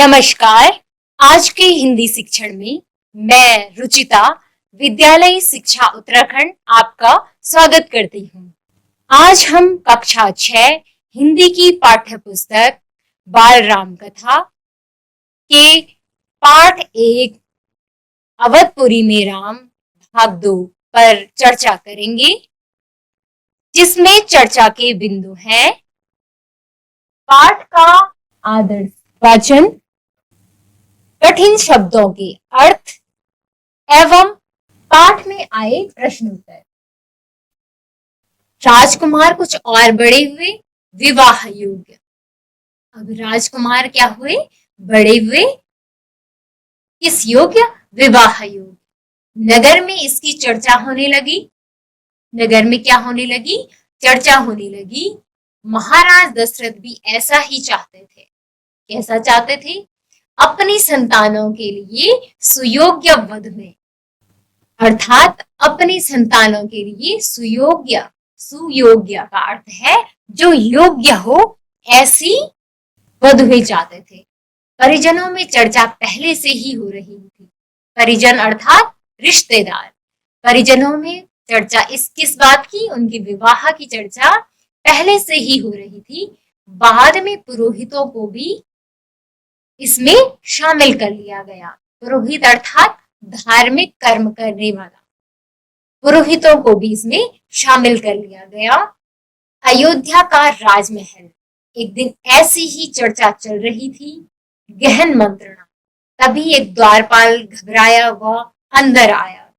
नमस्कार। आज के हिंदी शिक्षण में मैं रुचिता विद्यालय शिक्षा उत्तराखंड आपका स्वागत करती हूँ। आज हम कक्षा 6 हिंदी की पाठ्य पुस्तक बाल राम कथा के पाठ 1 अवधपुरी में राम भाग 2 पर चर्चा करेंगे, जिसमें चर्चा के बिंदु हैं पाठ का आदर्श वाचन, कठिन शब्दों के अर्थ एवं पाठ में आए प्रश्न उत्तर। राजकुमार कुछ और बड़े हुए, विवाह योग्य। अब राजकुमार क्या हुए? बड़े हुए, किस योग्य? विवाह योग्य। नगर में इसकी चर्चा होने लगी। नगर में क्या होने लगी? चर्चा होने लगी। महाराज दशरथ भी ऐसा ही चाहते थे। कैसा चाहते थे? अपनी संतानों के लिए सुयोग्य वध में, अर्थात अपनी संतानों के लिए सुयोग्य, सुयोग्य का अर्थ है जो योग्य हो, ऐसी वधुएं चाहते थे। परिजनों में चर्चा पहले से ही हो रही थी। परिजन अर्थात रिश्तेदार। परिजनों में चर्चा किस बात की? उनके विवाह की चर्चा पहले से ही हो रही थी। बाद में पुरोहितों को भी इसमें शामिल कर लिया गया। पुरोहित अर्थात धार्मिक कर्म करने वाला, पुरोहितों को भी इसमें शामिल कर लिया गया। अयोध्या का राजमहल, एक दिन ऐसी ही चर्चा चल रही थी, गहन मंत्रणा। तभी एक द्वारपाल घबराया व अंदर आया।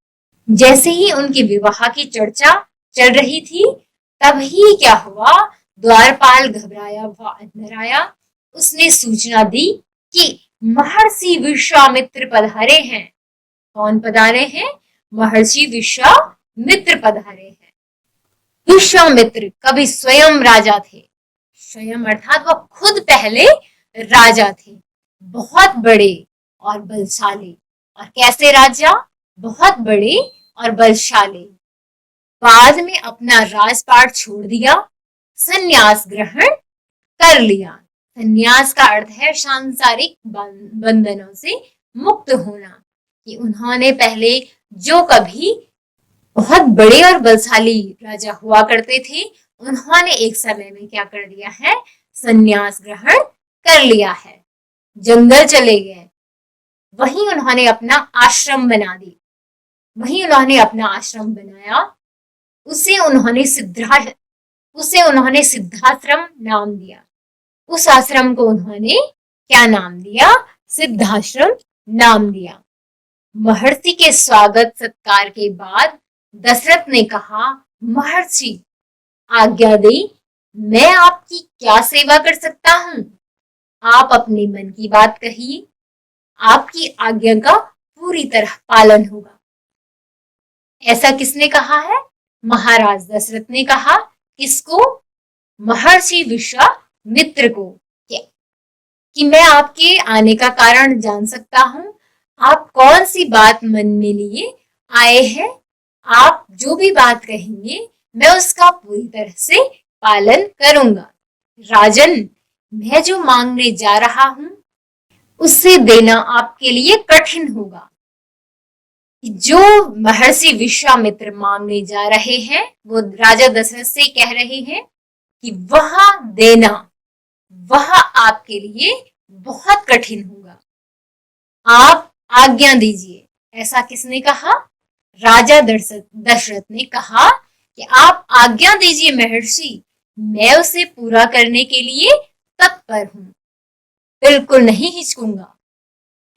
जैसे ही उनके विवाह की चर्चा चल रही थी, तभी क्या हुआ? द्वारपाल घबराया व अंदर आया। उसने सूचना दी कि महर्षि विश्वामित्र पधारे हैं। कौन पधारे हैं? महर्षि विश्वामित्र पधारे हैं। विश्वामित्र कभी स्वयं राजा थे। स्वयं अर्थात वह खुद पहले राजा थे, बहुत बड़े और बलशाली। और कैसे राजा? बहुत बड़े और बलशाली। बाद में अपना राजपाट छोड़ दिया, संन्यास ग्रहण कर लिया। संन्यास का अर्थ है सांसारिक बंधनों से मुक्त होना। कि उन्होंने पहले जो कभी बहुत बड़े और बलशाली राजा हुआ करते थे, उन्होंने एक समय में क्या कर दिया है? संन्यास ग्रहण कर लिया है, जंगल चले गए। वहीं उन्होंने अपना आश्रम बना दी। वहीं उन्होंने अपना आश्रम बनाया। उसे उन्होंने सिद्धाश्रम नाम दिया। उस आश्रम को उन्होंने क्या नाम दिया? सिद्धाश्रम नाम दिया। महर्षि के स्वागत सत्कार के बाद दशरथ ने कहा, महर्षि आज्ञा दे, मैं आपकी क्या सेवा कर सकता हूं? आप अपने मन की बात कहिए, आपकी आज्ञा का पूरी तरह पालन होगा। ऐसा किसने कहा है? महाराज दशरथ ने कहा। किसको? महर्षि विश्वामित्र को। कि मैं आपके आने का कारण जान सकता हूं? आप कौन सी बात मन में लिए आए हैं? आप जो भी बात कहेंगे, मैं उसका पूरी तरह से पालन करूंगा। राजन, मैं जो मांगने जा रहा हूं, उससे देना आपके लिए कठिन होगा। जो महर्षि विश्वामित्र मांगने जा रहे हैं, वो राजा दशरथ से कह रहे हैं कि वह देना, वह आपके लिए बहुत कठिन होगा। आप आज्ञा दीजिए। ऐसा किसने कहा? राजा दशरथ ने कहा कि आप आज्ञा दीजिए महर्षि, मैं उसे पूरा करने के लिए तत्पर हूं, बिल्कुल नहीं हिचकूंगा।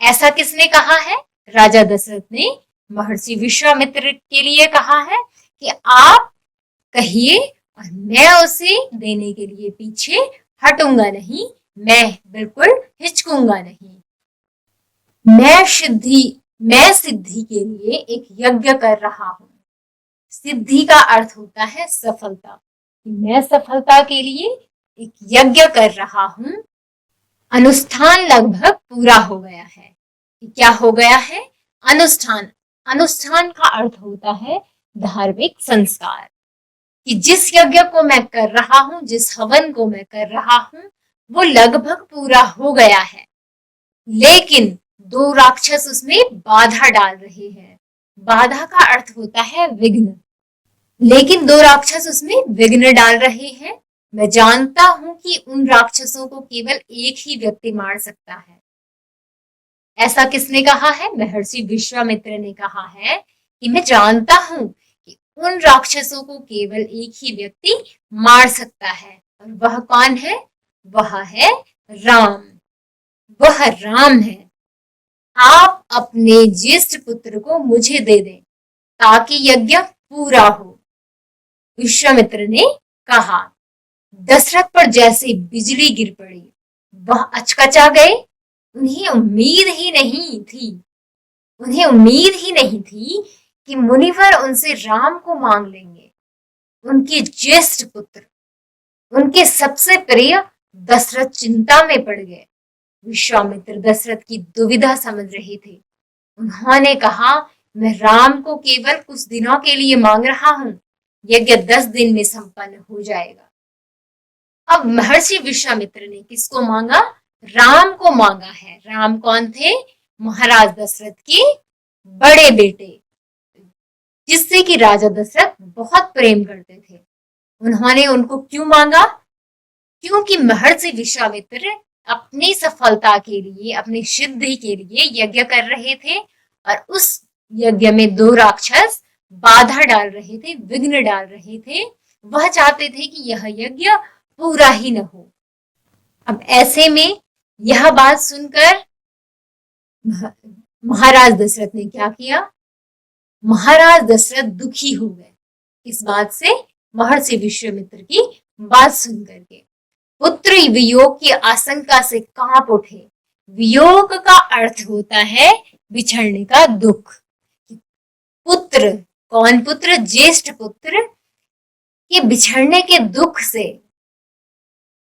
ऐसा किसने कहा है? राजा दशरथ ने महर्षि विश्वामित्र के लिए कहा है कि आप कहिए और मैं उसे देने के लिए पीछे हटूंगा नहीं, मैं बिल्कुल हिचकूंगा नहीं। मैं सिद्धि के लिए एक यज्ञ कर रहा हूं। सिद्धि का अर्थ होता है सफलता। मैं सफलता के लिए एक यज्ञ कर रहा हूं। अनुष्ठान लगभग पूरा हो गया है। क्या हो गया है? अनुष्ठान। अनुष्ठान का अर्थ होता है धार्मिक संस्कार। कि जिस यज्ञ को मैं कर रहा हूं, जिस हवन को मैं कर रहा हूं, वो लगभग पूरा हो गया है। लेकिन दो राक्षस उसमें बाधा डाल रहे हैं। बाधा का अर्थ होता है विघ्न। लेकिन दो राक्षस उसमें विघ्न डाल रहे हैं। मैं जानता हूं कि उन राक्षसों को केवल एक ही व्यक्ति मार सकता है। ऐसा किसने कहा है? महर्षि विश्वामित्र ने कहा है कि मैं जानता हूं कि उन राक्षसों को केवल एक ही व्यक्ति मार सकता है। और वह कौन है? वह है राम। वह राम है। आप अपने ज्येष्ठ पुत्र को मुझे दे दें ताकि यज्ञ पूरा हो। विश्वामित्र ने कहा। दशरथ पर जैसे बिजली गिर पड़ी। वह अचकचा गए। उन्हें उम्मीद ही नहीं थी कि मुनिवर उनसे राम को मांग लेंगे। उनके ज्येष्ठ पुत्र, उनके सबसे प्रिय दशरथ चिंता में पड़ गए। विश्वामित्र दशरथ की दुविधा समझ रहे थे। उन्होंने कहा, मैं राम को केवल कुछ दिनों के लिए मांग रहा हूं। यज्ञ 10 दिन में संपन्न हो जाएगा। अब महर्षि विश्वामित्र ने किसको मांगा? राम को मांगा है। राम कौन थे? महाराज दशरथ के बड़े बेटे, जिससे कि राजा दशरथ बहुत प्रेम करते थे। उन्होंने उनको क्यों मांगा? क्योंकि महर्षि विश्वामित्र अपनी सफलता के लिए, अपनी सिद्धि के लिए यज्ञ कर रहे थे और उस यज्ञ में दो राक्षस बाधा डाल रहे थे, विघ्न डाल रहे थे। वह चाहते थे कि यह यज्ञ पूरा ही न हो। अब ऐसे में यह बात सुनकर महाराज दशरथ ने क्या किया? महाराज दशरथ दुखी हो गए इस बात से, महर्षि विश्वामित्र की बात सुन करके। पुत्र वियोग की आशंका से कांप उठे। वियोग का अर्थ होता है बिछड़ने का दुख। पुत्र, कौन पुत्र? ज्येष्ठ पुत्र के बिछड़ने के दुख से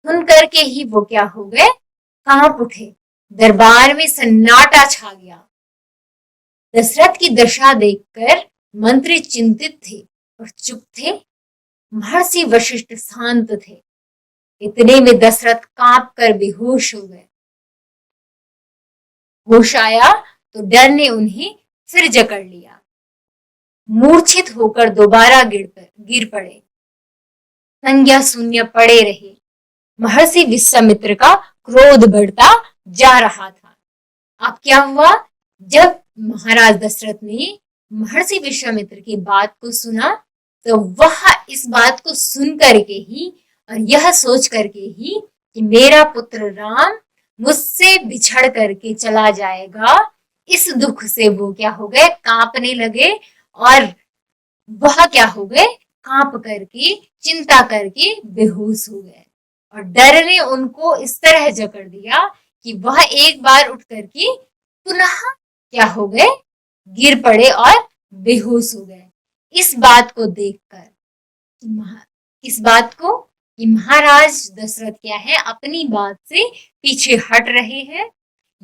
सुन करके ही वो क्या हो गए? कांप उठे। दरबार में सन्नाटा छा गया। दशरथ की दशा देखकर मंत्री चिंतित थे और चुप थे। महर्षि वशिष्ठ शांत थे। इतने में दशरथ कांप कर बेहोश हो गए। होश आया तो डर ने उन्हें फिर जकड़ लिया। मूर्छित होकर दोबारा गिर पड़े। संज्ञा शून्य पड़े रहे। महर्षि विश्वामित्र का क्रोध बढ़ता जा रहा था। अब क्या हुआ? जब महाराज दशरथ ने महर्षि विश्वामित्र की बात को सुना तो वह इस बात को सुन करके ही और यह सोच करके ही कि मेरा पुत्र राम मुझसे बिछड़ करके चला जाएगा, इस दुख से वो क्या हो गए? कांपने लगे। और वह क्या हो गए? कांप करके, चिंता करके बेहोश हो गए। और डर ने उनको इस तरह जकड़ दिया कि वह एक बार उठ करके पुनः क्या हो गए? गिर पड़े और बेहोश हो गए। इस बात को देखकर, इस बात को कि महाराज दशरथ क्या है, अपनी बात से पीछे हट रहे हैं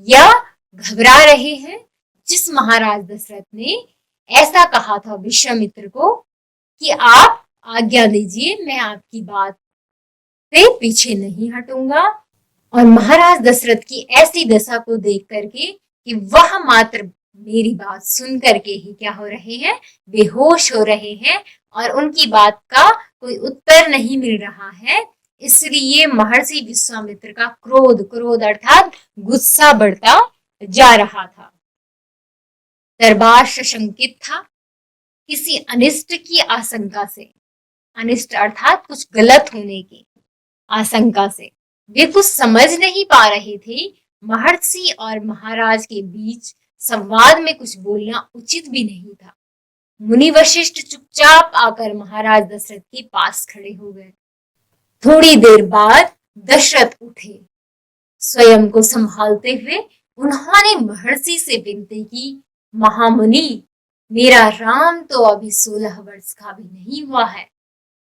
या घबरा रहे हैं। जिस महाराज दशरथ ने ऐसा कहा था विश्वामित्र को कि आप आज्ञा दीजिए, मैं आपकी बात से पीछे नहीं हटूंगा, और महाराज दशरथ की ऐसी दशा को देख करके कि वह मात्र मेरी बात सुन करके ही क्या हो रहे हैं? बेहोश हो रहे हैं और उनकी बात का कोई उत्तर नहीं मिल रहा है, इसलिए महर्षि विश्वामित्र का क्रोध अर्थात गुस्सा बढ़ता जा रहा था। दरबार सशंकित था किसी अनिष्ट की आशंका से। अनिष्ट अर्थात कुछ गलत होने की आशंका से। वे कुछ समझ नहीं पा रहे थे। महर्षि और महाराज के बीच संवाद में कुछ बोलना उचित भी नहीं था। मुनि वशिष्ठ चुपचाप आकर महाराज दशरथ के पास खड़े हो गए। थोड़ी देर बाद दशरथ उठे। स्वयं को संभालते हुए उन्होंने महर्षि से विनती की, महामुनि, मेरा राम तो अभी 16 वर्ष का भी नहीं हुआ है।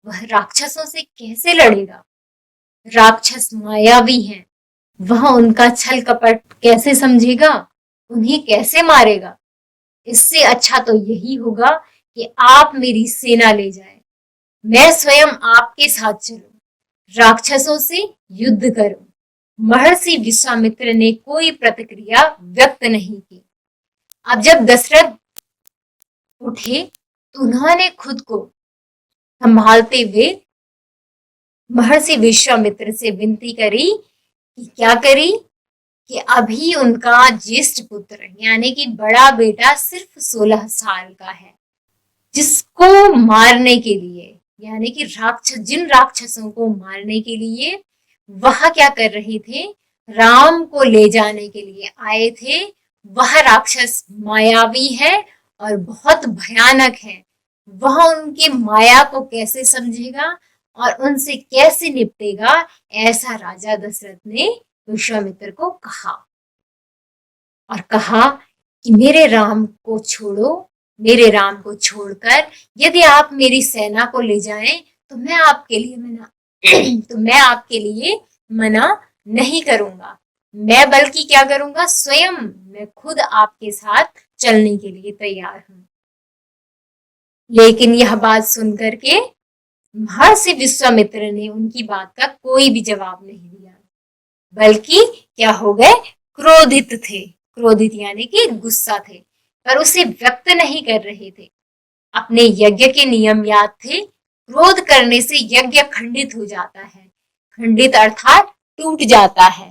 वह राक्षसों से कैसे लड़ेगा? राक्षस मायावी हैं। वह उनका छल कपट कैसे समझेगा? उन्हें कैसे मारेगा? इससे अच्छा तो यही होगा कि आप मेरी सेना ले जाएं। मैं स्वयं आपके साथ चलूं, राक्षसों से युद्ध करूं। महर्षि विश्वामित्र ने कोई प्रतिक्रिया व्यक्त नहीं की। अब जब दशरथ उठे तो उन्होंने खुद को संभालते हुए महर्षि विश्वामित्र से विनती करी कि क्या करी कि अभी उनका ज्येष्ठ पुत्र यानी कि बड़ा बेटा सिर्फ 16 साल का है, जिसको मारने के लिए यानी कि जिन राक्षसों को मारने के लिए वह क्या कर रहे थे, राम को ले जाने के लिए आए थे। वह राक्षस मायावी है और बहुत भयानक है। वह उनके माया को कैसे समझेगा और उनसे कैसे निपटेगा, ऐसा राजा दशरथ ने विश्वामित्र को कहा और कहा कि मेरे राम को छोड़ो, मेरे राम को छोड़कर यदि आप मेरी सेना को ले जाएं तो मैं आपके लिए मना नहीं करूंगा। मैं बल्कि क्या करूंगा, स्वयं मैं खुद आपके साथ चलने के लिए तैयार हूं। लेकिन यह बात सुनकर के महर्षि विश्वामित्र ने उनकी बात का कोई भी जवाब नहीं दिया, बल्कि क्या हो गए, क्रोधित थे। क्रोधित यानी कि गुस्सा थे, पर उसे व्यक्त नहीं कर रहे थे। अपने यज्ञ के नियम याद थे। क्रोध करने से यज्ञ खंडित हो जाता है। खंडित अर्थात टूट जाता है,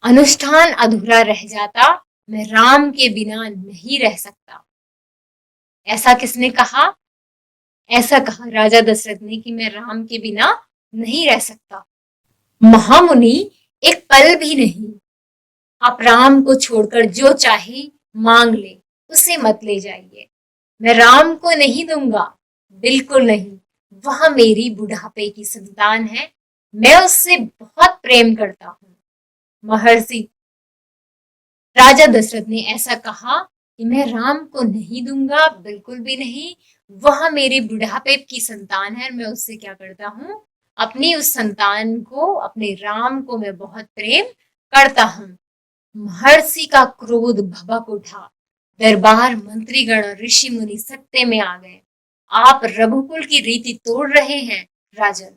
अनुष्ठान अधूरा रह जाता। मैं राम के बिना नहीं रह सकता। ऐसा किसने कहा? ऐसा कहा राजा दशरथ ने कि मैं राम के बिना नहीं रह सकता। महामुनि, एक पल भी नहीं। आप राम को छोड़कर जो चाहे मांग ले, उसे मत ले जाइए। मैं राम को नहीं दूंगा, बिल्कुल नहीं। वह मेरी बुढ़ापे की संतान है, मैं उससे बहुत प्रेम करता हूँ। महर्षि राजा दशरथ ने ऐसा कहा कि मैं राम को नहीं दूंगा, बिल्कुल भी नहीं। वह मेरी बुढ़ापे की संतान है, मैं उससे क्या करता हूँ, अपनी उस संतान को, अपने राम को मैं बहुत प्रेम करता हूँ। महर्षि का क्रोध भभक उठा। दरबार, मंत्रीगण और ऋषि मुनि सत्ते में आ गए। आप रघुकुल की रीति तोड़ रहे हैं राजन।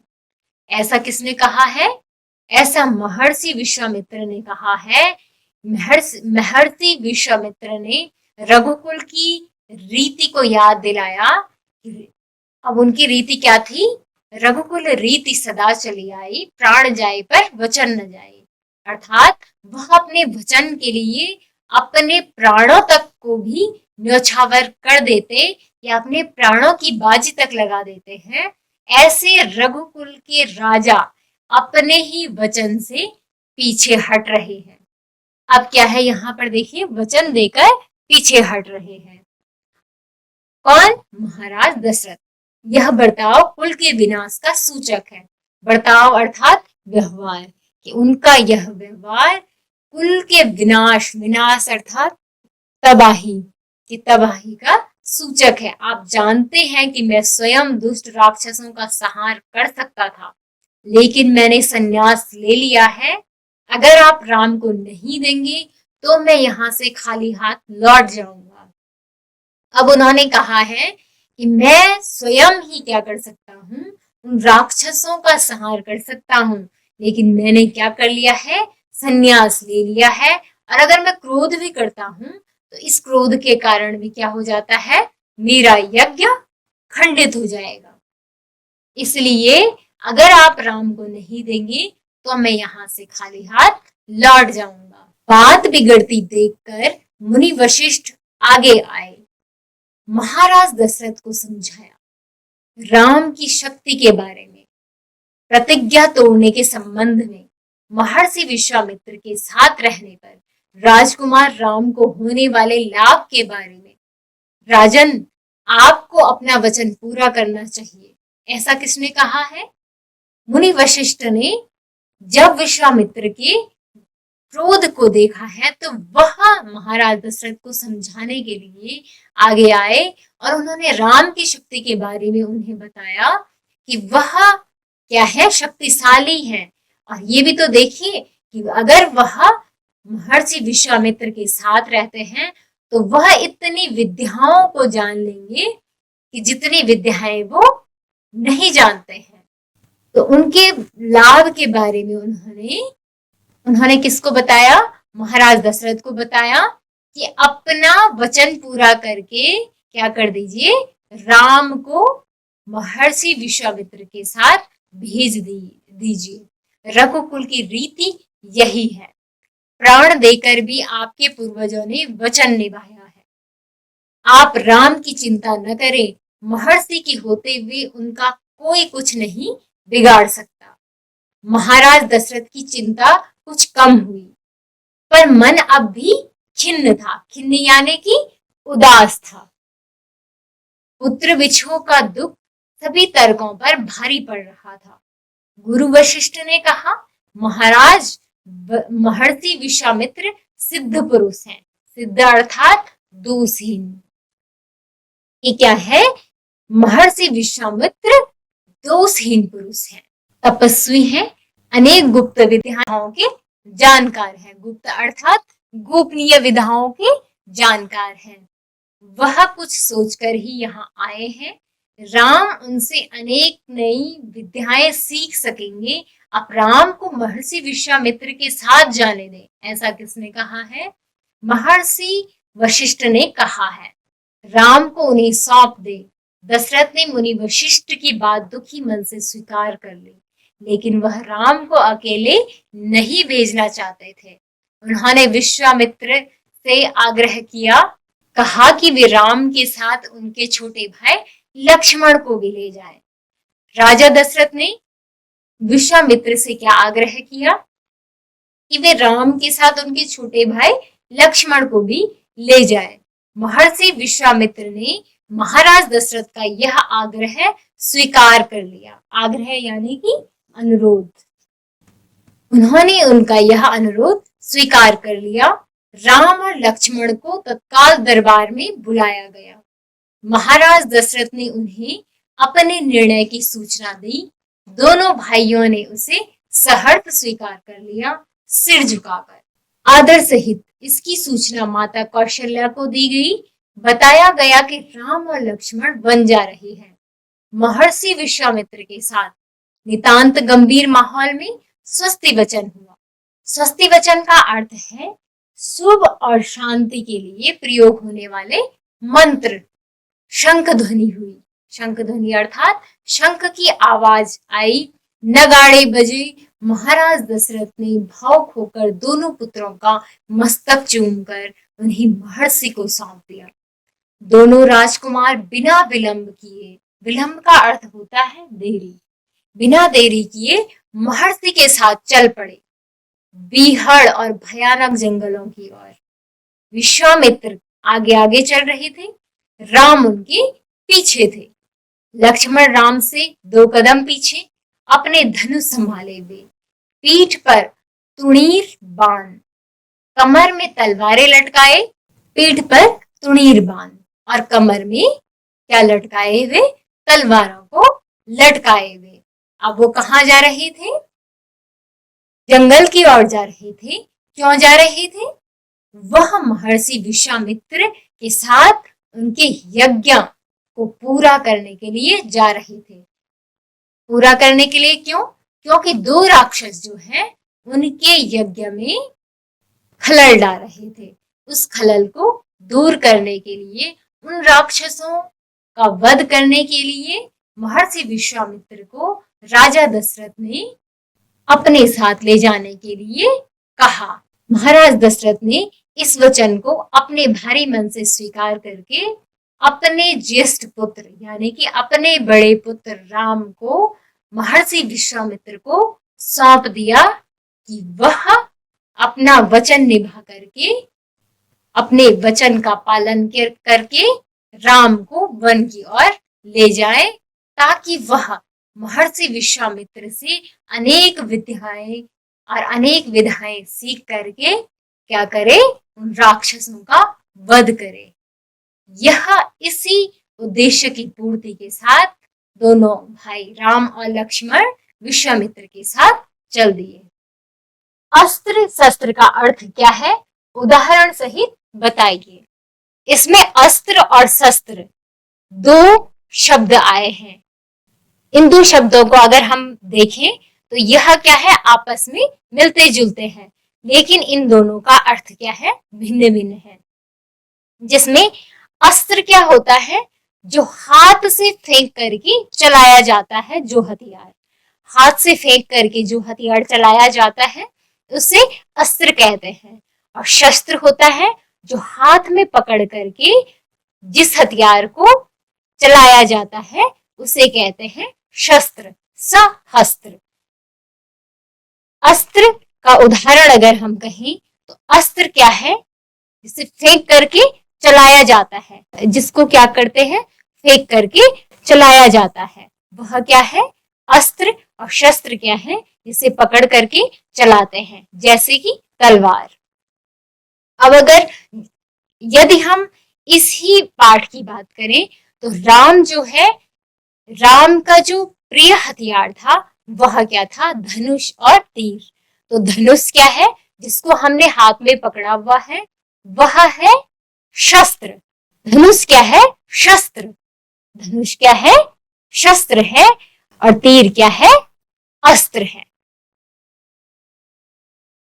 ऐसा किसने कहा है? ऐसा महर्षि विश्वामित्र ने कहा है। महर्षि विश्वामित्र ने रघुकुल की रीति को याद दिलाया। अब उनकी रीति क्या थी? रघुकुल रीति सदा चली आई, प्राण जाए पर वचन न जाए। अर्थात वह अपने वचन के लिए अपने प्राणों तक को भी न्यौछावर कर देते या अपने प्राणों की बाजी तक लगा देते हैं। ऐसे रघुकुल के राजा अपने ही वचन से पीछे हट रहे हैं। अब क्या है यहाँ पर देखिए, वचन देकर पीछे हट रहे हैं। कौन? महाराज दशरथ। यह बर्ताव कुल के विनाश का सूचक है। बर्ताव अर्थात व्यवहार, कि उनका यह व्यवहार कुल के विनाश अर्थात तबाही की तबाही का सूचक है। आप जानते हैं कि मैं स्वयं दुष्ट राक्षसों का संहार कर सकता था, लेकिन मैंने संन्यास ले लिया है। अगर आप राम को नहीं देंगे तो मैं यहाँ से खाली हाथ लौट जाऊंगा। अब उन्होंने कहा है कि मैं स्वयं ही क्या कर सकता हूँ, उन राक्षसों का संहार कर सकता हूँ, लेकिन मैंने क्या कर लिया है, संन्यास ले लिया है। और अगर मैं क्रोध भी करता हूँ तो इस क्रोध के कारण भी क्या हो जाता है, मेरा यज्ञ खंडित हो जाएगा। इसलिए अगर आप राम को नहीं देंगे तो मैं यहाँ से खाली हाथ लौट जाऊंगा। बात बिगड़ती देखकर मुनि वशिष्ठ आगे आए, महाराज दशरथ को समझाया। राम की शक्ति के बारे में, प्रतिज्ञा तोड़ने के संबंध में, महर्षि विश्वामित्र के साथ रहने पर राजकुमार राम को होने वाले लाभ के बारे में। राजन, आपको अपना वचन पूरा करना चाहिए। ऐसा किसने कहा है? मुनि वशिष्ठ ने जब विश्वामित्र के क्रोध को देखा है तो वह महाराज दशरथ को समझाने के लिए आगे आए और उन्होंने राम की शक्ति के बारे में उन्हें बताया कि वह क्या है, शक्तिशाली है। और ये भी तो देखिए कि अगर वह महर्षि विश्वामित्र के साथ रहते हैं तो वह इतनी विद्याओं को जान लेंगे कि जितनी विद्याएं वो नहीं जानते हैं। तो उनके लाभ के बारे में उन्होंने उन्होंने किसको बताया? महाराज दशरथ को बताया कि अपना वचन पूरा करके क्या कर दीजिए, राम को महर्षि विश्वामित्र के साथ भेज दीजिए। रघुकुल की रीति यही है, प्राण देकर भी आपके पूर्वजों ने वचन निभाया है। आप राम की चिंता न करें, महर्षि की होते हुए उनका कोई कुछ नहीं बिगाड़ सकता। महाराज दशरथ की चिंता कुछ कम हुई, पर मन अब भी खिन्न था। खिन्न यानी कि उदास था। पुत्र विछोह का दुख सभी तर्कों पर भारी पड़ रहा था। गुरु वशिष्ठ ने कहा, महाराज महर्षि विश्वामित्र सिद्ध पुरुष हैं। सिद्ध अर्थात दोषहीन। ये क्या है? महर्षि विश्वामित्र दोषहीन पुरुष हैं, तपस्वी हैं, अनेक गुप्त विद्याओं के जानकार हैं। गुप्त अर्थात गोपनीय विधाओं के जानकार हैं। वह कुछ सोचकर ही यहाँ आए हैं। राम उनसे अनेक नई विद्याएं सीख सकेंगे। आप राम को महर्षि विश्वामित्र के साथ जाने दें। ऐसा किसने कहा है? महर्षि वशिष्ठ ने कहा है। राम को उन्हें सौंप दे। दशरथ ने मुनि वशिष्ठ की बात दुखी मन से स्वीकार कर ली, लेकिन वह राम को अकेले नहीं भेजना चाहते थे। उन्होंने विश्वामित्र से आग्रह किया, कहा कि वे राम के साथ उनके छोटे भाई लक्ष्मण को भी ले जाएं। राजा दशरथ ने विश्वामित्र से क्या आग्रह किया कि वे राम के साथ उनके छोटे भाई लक्ष्मण को भी ले जाएं। महर्षि विश्वामित्र ने महाराज दशरथ का यह आग्रह स्वीकार कर लिया। आग्रह यानी कि अनुरोध। उन्होंने उनका यह अनुरोध स्वीकार कर लिया। राम और लक्ष्मण को तत्काल दरबार में बुलाया गया। महाराज दशरथ ने उन्हें अपने निर्णय की सूचना दी। दोनों भाइयों ने उसे सहर्ष स्वीकार कर लिया, सिर झुकाकर। आदर सहित इसकी सूचना माता कौशल्या को दी गई। बताया गया कि राम और लक्ष्मण वन जा रहे हैं महर्षि विश्वामित्र के साथ। नितांत गंभीर माहौल में स्वस्ति वचन हुआ। स्वस्ति वचन का अर्थ है शुभ और शांति के लिए प्रयोग होने वाले मंत्र। शंख ध्वनि हुई। शंख ध्वनि अर्थात शंख की आवाज आई, नगाड़े बजे। महाराज दशरथ ने भावुक होकर दोनों पुत्रों का मस्तक चूमकर उन्हें महर्षि को सौंप दिया। दोनों राजकुमार बिना विलंब किए, विलंब का अर्थ होता है देरी, बिना देरी किए महर्षि के साथ चल पड़े बीहड़ और भयानक जंगलों की ओर। विश्वामित्र आगे आगे चल रहे थे, राम उनके पीछे थे। लक्ष्मण राम से 2 कदम पीछे, अपने धनुष संभाले हुए, पीठ पर तुणीर बाण, कमर में तलवारें लटकाए। पीठ पर तुणीर बाण और कमर में क्या लटकाए हुए? तलवारों को लटकाए हुए। अब वो कहाँ जा रहे थे? जंगल की ओर जा रहे थे। क्यों जा रहे थे? वह महर्षि विश्वामित्र के साथ उनके यज्ञ को पूरा करने के लिए जा रहे थे। पूरा करने के लिए क्यों? क्योंकि 2 राक्षस जो हैं उनके यज्ञ में खलल डाल रहे थे। उस खलल को दूर करने के लिए, उन राक्षसों का वध करने के लिए महर्षि विश्वामित्र को राजा दशरथ ने अपने साथ ले जाने के लिए कहा। महाराज दशरथ ने इस वचन को अपने भारी मन से स्वीकार करके अपने ज्येष्ठ पुत्र यानी कि अपने बड़े पुत्र राम को महर्षि विश्वामित्र को सौंप दिया कि वह अपना वचन निभा करके, अपने वचन का पालन करके राम को वन की ओर ले जाए, ताकि वह महर्षि विश्वामित्र से अनेक विद्याएं और अनेक विधाएं सीख करके क्या करे? उन राक्षसों का वध करे। यह इसी उद्देश्य की पूर्ति के साथ दोनों भाई राम और लक्ष्मण विश्वामित्र के साथ चल दिए। अस्त्र शस्त्र का अर्थ क्या है? उदाहरण सहित बताइए। इसमें अस्त्र और शस्त्र 2 शब्द आए हैं। इन 2 शब्दों को अगर हम देखें तो यह क्या है? आपस में मिलते जुलते हैं। लेकिन इन दोनों का अर्थ क्या है, भिन्न भिन्न है। जिसमें अस्त्र क्या होता है, जो हाथ से फेंक करके चलाया जाता है, जो हथियार हाथ से फेंक करके जो हथियार चलाया जाता है उसे अस्त्र कहते हैं। और शस्त्र होता है जो हाथ में पकड़ करके जिस हथियार को चलाया जाता है उसे कहते हैं शस्त्र, सहस्त्र। अस्त्र का उदाहरण अगर हम कहें तो अस्त्र क्या है, जिसे फेंक करके चलाया जाता है, जिसको क्या करते हैं, फेंक करके चलाया जाता है, वह क्या है, अस्त्र। और शस्त्र क्या है, जिसे पकड़ करके चलाते हैं, जैसे कि तलवार। अब अगर यदि हम इस ही पाठ की बात करें तो राम जो है, राम का जो प्रिय हथियार था वह क्या था, धनुष और तीर। तो धनुष क्या है, जिसको हमने हाथ में पकड़ा हुआ है, वह है शस्त्र। धनुष क्या है, शस्त्र। धनुष क्या है, शस्त्र है। और तीर क्या है, अस्त्र है।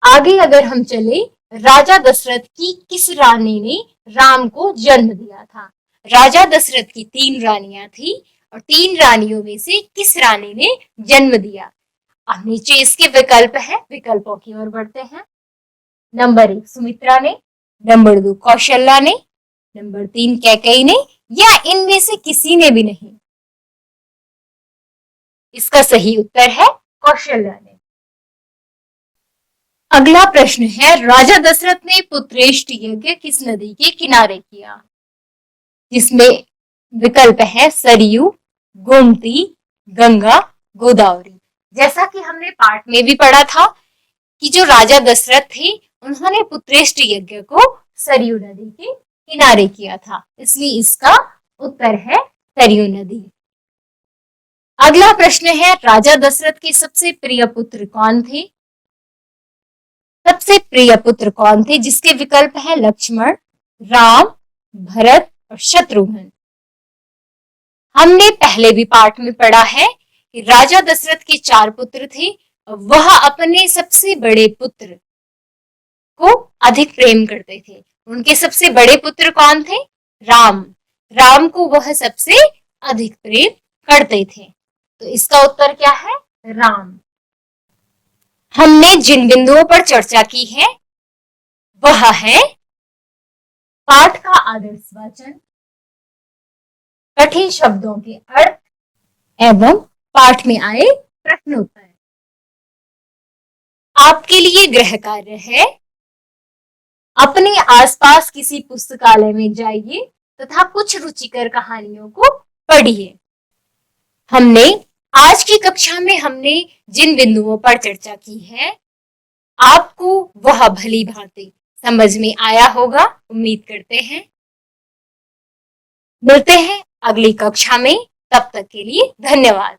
आगे अगर हम चले, राजा दशरथ की किस रानी ने राम को जन्म दिया था। राजा दशरथ की 3 रानियां थी और 3 रानियों में से किस रानी ने जन्म दिया। अब नीचे इसके विकल्प है, विकल्पों की ओर बढ़ते हैं। नंबर 1 सुमित्रा ने, नंबर 2 कौशल्या ने, नंबर 3 कैकेयी ने, या इनमें से किसी ने भी नहीं। इसका सही उत्तर है कौशल्या ने। अगला प्रश्न है, राजा दशरथ ने पुत्रेष्ट यज्ञ किस नदी के किनारे किया। जिसमें विकल्प है सरयू, गोमती, गंगा, गोदावरी। जैसा कि हमने पाठ में भी पढ़ा था कि जो राजा दशरथ थे उन्होंने पुत्रेष्ट यज्ञ को सरयू नदी के किनारे किया था, इसलिए इसका उत्तर है सरयू नदी। अगला प्रश्न है, राजा दशरथ के सबसे प्रिय पुत्र कौन थे। सबसे प्रिय पुत्र कौन थे, जिसके विकल्प है लक्ष्मण, राम, भरत और शत्रुघ्न। हमने पहले भी पाठ में पढ़ा है कि राजा दशरथ के 4 पुत्र थे, वह अपने सबसे बड़े पुत्र को अधिक प्रेम करते थे। उनके सबसे बड़े पुत्र कौन थे, राम। राम को वह सबसे अधिक प्रेम करते थे, तो इसका उत्तर क्या है, राम। हमने जिन बिंदुओं पर चर्चा की है वह है पाठ का आदर्श वाचन, कठिन शब्दों के अर्थ एवं पाठ में आए प्रश्नोत्तर। आपके लिए गृह कार्य है, अपने आसपास किसी पुस्तकालय में जाइए तथा कुछ रुचिकर कहानियों को पढ़िए। हमने आज की कक्षा में हमने जिन बिंदुओं पर चर्चा की है आपको वह भली भांति समझ में आया होगा, उम्मीद करते हैं। मिलते हैं अगली कक्षा में, तब तक के लिए धन्यवाद।